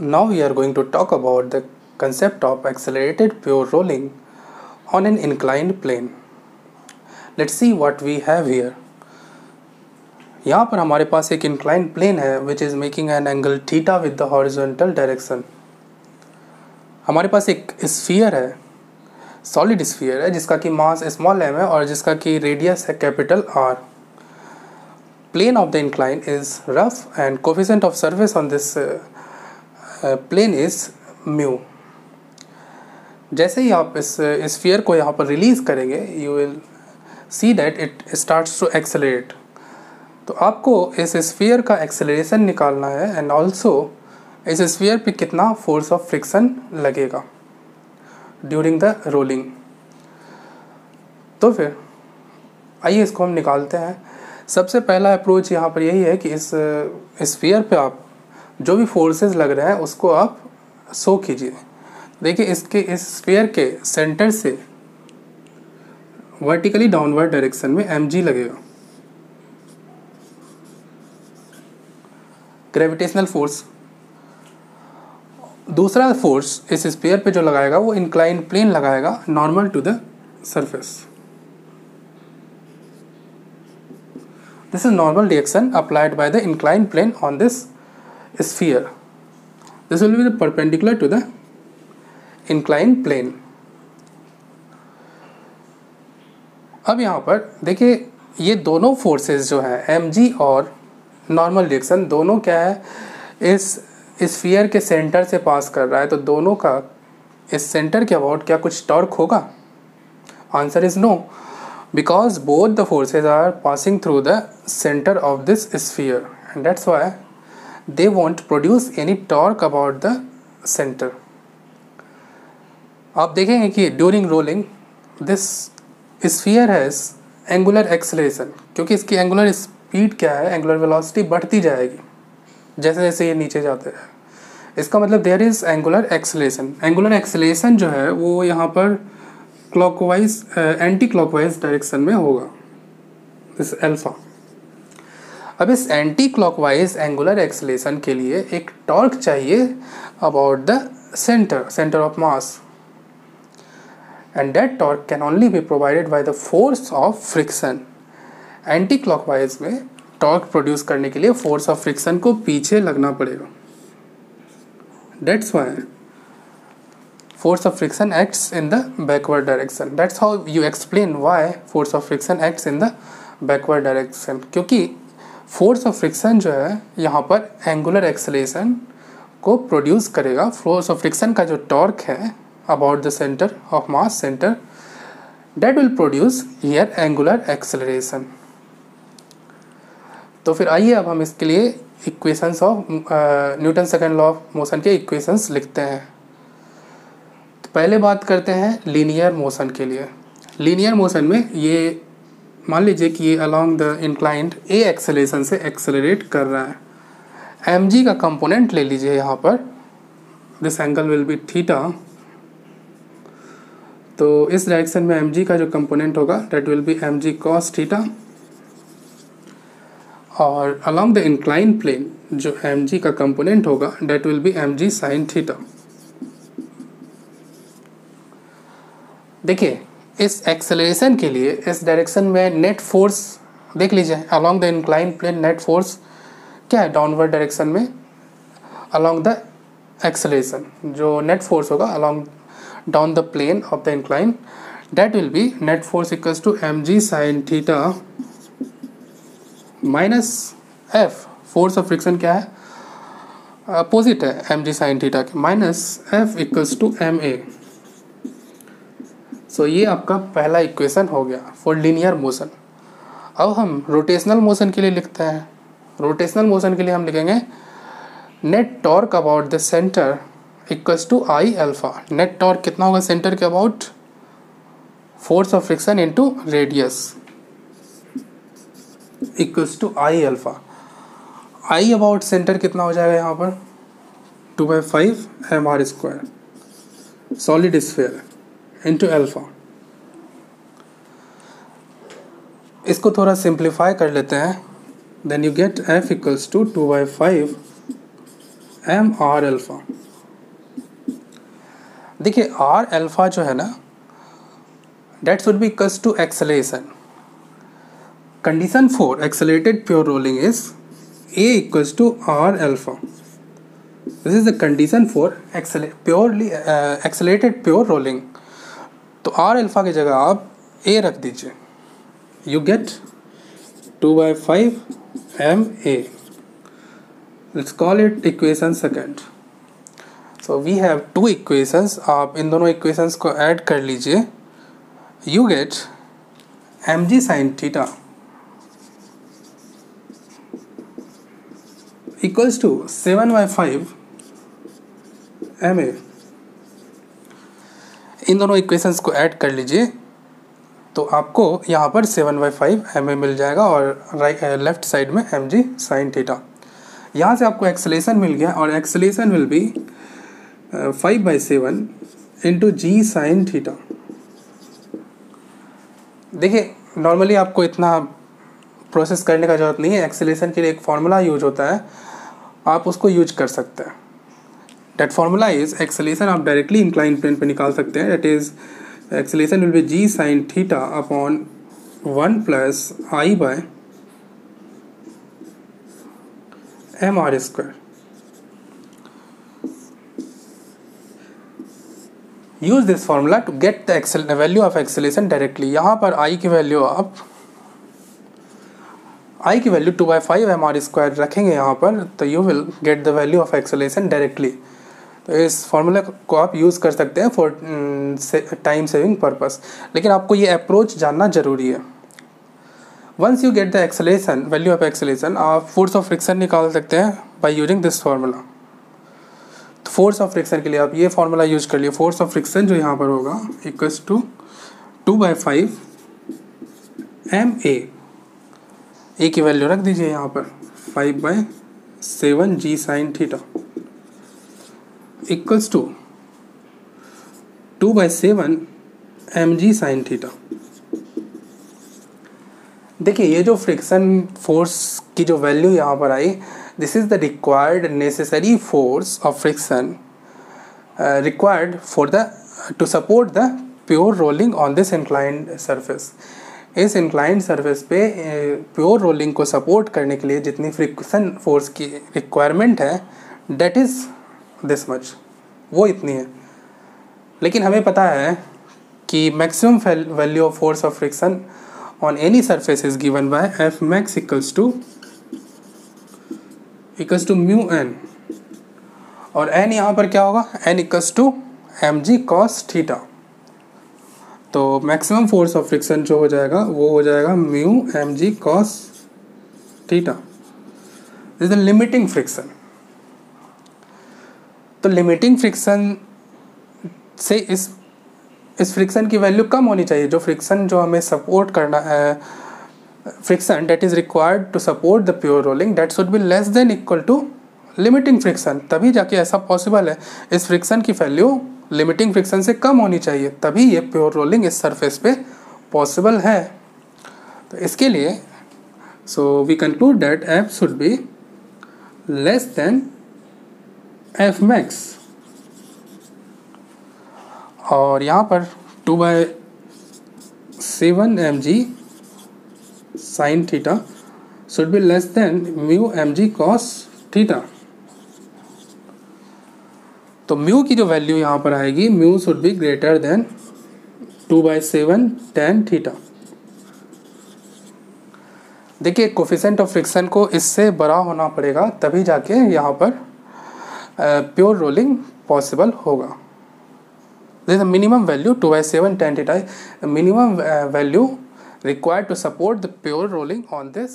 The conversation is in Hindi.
Now we are going to talk about the concept of accelerated pure rolling on an inclined plane. Let's see what we have here. यहाँ पर हमारे पास एक inclined plane है which is making an angle theta with the horizontal direction. हमारे पास एक sphere है, solid sphere है जिसका कि mass small m है और जिसका कि radius है capital R. Plane of the incline is rough and coefficient of surface on this plane is mu. जैसे ही आप इस स्फीयर को यहाँ पर रिलीज़ करेंगे you will see that it starts to accelerate. तो आपको इस स्फीयर का एक्सेलरेशन निकालना है एंड ऑल्सो इस स्फीयर पे कितना फोर्स ऑफ फ्रिक्शन लगेगा ड्यूरिंग द रोलिंग. तो फिर आइए इसको हम निकालते हैं. सबसे पहला अप्रोच यहाँ पर यही है कि इस स्फीयर पे आप जो भी फोर्सेस लग रहे हैं उसको आप शो कीजिए. देखिए इसके इस स्फीयर के सेंटर से वर्टिकली डाउनवर्ड डायरेक्शन में mg लगेगा. Gravitational force. दूसरा फोर्स इस स्फीयर पे जो लगाएगा वो इंक्लाइंड प्लेन लगाएगा normal to the surface. This is normal reaction applied by the inclined plane on this sphere. This will be perpendicular to the inclined plane. अब यहाँ पर देखिए ये दोनों फोर्सेस जो हैं mg और नॉर्मल रिएक्शन दोनों क्या है इस स्फीयर के सेंटर से पास कर रहा है. तो दोनों का इस सेंटर के अबाउट क्या कुछ टॉर्क होगा? Answer is no, because both the forces are passing through the centre of this sphere and that's why they won't produce any torque about the center. आप देखेंगे कि during rolling this sphere has angular acceleration. क्योंकि इसकी angular speed क्या है, angular velocity बढ़ती जाएगी जैसे जैसे ये नीचे जाते हैं. इसका मतलब there is angular acceleration. Angular acceleration जो है वो यहाँ पर clockwise anti clockwise direction में होगा, this alpha. अब इस एंटी क्लॉकवाइज एंगुलर एक्सेलेरेशन के लिए एक टॉर्क चाहिए about the centre of mass and that torque can only be provided by the force of friction. Anti clockwise में टॉर्क प्रोड्यूस करने के लिए फोर्स ऑफ फ्रिक्शन को पीछे लगना पड़ेगा. That's why force of friction acts in the backward direction. That's how you explain why force of friction acts in the backward direction. क्योंकि फोर्स ऑफ फ्रिक्शन जो है यहाँ पर एंगुलर एक्सेलेरेशन को प्रोड्यूस करेगा. फोर्स ऑफ फ्रिक्शन का जो टॉर्क है about the centre of mass centre that will produce here angular acceleration. तो फिर आइए अब हम इसके लिए equations of Newton second law of motion के इक्वेशंस लिखते हैं. तो पहले बात करते हैं लीनियर मोशन के लिए. लीनियर मोशन में ये मान लीजिए कि ये along the inclined A acceleration से एक्सेलरेट कर रहा है. mg का कंपोनेंट ले लीजिए यहाँ पर. This angle will be theta. तो इस डायरेक्शन में mg का जो कंपोनेंट होगा that will B mg cos theta. और अलॉन्ग द इंक्लाइंड प्लेन जो mg का कंपोनेंट होगा that will B mg sin theta. देखिए इस एक्सेलरेशन के लिए इस डायरेक्शन में नेट फोर्स देख लीजिए along the incline plane. Net force क्या है डाउनवर्ड डायरेक्शन में अलॉन्ग द एक्सेलरेशन जो नेट फोर्स होगा along down the plane of the incline that will be net force equals to mg sin theta minus f. Force of friction क्या है अपोजिट है mg sin थीटा के minus f equals to ma. So ये आपका पहला इक्वेशन हो गया फॉर लीनियर मोशन. अब हम रोटेशनल मोशन के लिए लिखते हैं. रोटेशनल मोशन के लिए हम लिखेंगे net torque about the centre equals to I alpha. Net torque कितना होगा सेंटर के about? Force of friction into radius equals to I alpha. I about centre कितना हो जाएगा यहाँ पर 2/5 mr² solid sphere into alpha. इसको थोड़ा सिंप्लीफाई कर लेते हैं. Then you get f equals to 2/5 m r alpha. देखिए आर अल्फ़ा जो है ना, that should be equals to acceleration. Condition for accelerated pure rolling is a equals to r alpha. This is the condition for purely accelerated pure rolling. तो आर अल्फ़ा की जगह आप ए रख दीजिए, you get 2/5 MA. Let's call it equation second. So we have two equations. आप इन दोनों equations को add कर लीजिए, you get mg sin theta equals to 7/5 MA. इन दोनों equations को add कर लीजिए तो आपको यहाँ पर 7/5 MA मिल जाएगा और लेफ्ट साइड में mg sin थीटा। यहाँ से आपको एक्सेलेरेशन मिल गया और acceleration will be 5/7 into g sine theta. देखिए नॉर्मली आपको इतना प्रोसेस करने का ज़रूरत नहीं है, एक्सेलेरेशन के लिए एक फार्मूला यूज होता है, आप उसको यूज कर सकते हैं। दैट फार्मूला इज एक्सेलेरेशन आप डायरेक्टली इंक्लाइन प्लेन पे निकाल सकते हैं। That is acceleration will be g sine theta upon 1 plus I by m r square. Use this formula to get the value of acceleration directly. यहाँ पर आई की वैल्यू 2/5 एम आर स्क्वायर रखेंगे यहाँ पर, तो you will get the value of acceleration directly. तो इस फार्मूला को आप यूज़ कर सकते हैं फॉर टाइम सेविंग पर्पस, लेकिन आपको ये अप्रोच जानना ज़रूरी है। Once you get the acceleration, value of acceleration, आप फोर्स ऑफ फ्रिक्शन निकाल सकते हैं बाय यूजिंग दिस फार्मूला। तो फोर्स ऑफ फ्रिक्शन के लिए आप ये फार्मूला यूज कर लिए। फोर्स ऑफ फ्रिक्शन जो यहाँ पर होगा इक्वल्स टू 2/5 MA। ए की वैल्यू रख दीजिए यहाँ पर 5/7 g sine theta equals to 2/7 mg sine theta. देखिए ये जो फ्रिक्शन फोर्स की जो वैल्यू यहाँ पर आई, this is the required necessary force of friction required for the to support the pure rolling on this inclined surface. इस इंक्लाइंड सरफेस पे प्योर रोलिंग को सपोर्ट करने के लिए जितनी फ्रिक्शन फोर्स की रिक्वायरमेंट है, डेट इज़ दिस मच, वो इतनी है। लेकिन हमें पता है कि maximum value of force of friction on any surface is given by F max equals to mu N, और एन यहाँ पर क्या होगा, N equals to m g cos theta. तो मैक्सिमम फोर्स ऑफ फ्रिक्शन जो हो जाएगा वो हो जाएगा mu m g cos theta. This is the limiting friction. तो लिमिटिंग फ्रिक्शन से इस फ्रिक्शन की वैल्यू कम होनी चाहिए। जो फ्रिक्शन जो हमें सपोर्ट करना है, friction that is required to support the pure rolling, that should be less than equal to limiting friction. तभी जाके ऐसा पॉसिबल है। इस फ्रिक्शन की वैल्यू लिमिटिंग फ्रिक्शन से कम होनी चाहिए, तभी ये प्योर रोलिंग इस सरफेस पे पॉसिबल है। तो इसके लिए so we conclude that F should be less than F max, और यहाँ पर 2/7 mg sine theta should be less than mu mg cos theta. तो म्यू की जो वैल्यू यहाँ पर आएगी, mu should be greater than 2/7 tan theta. देखिए कोफिशिएंट ऑफ फ्रिक्शन को इससे बड़ा होना पड़ेगा, तभी जाके यहाँ पर प्योर रोलिंग पॉसिबल होगा। This is the minimum value 2/7 tan theta, the minimum value required to support the pure rolling on this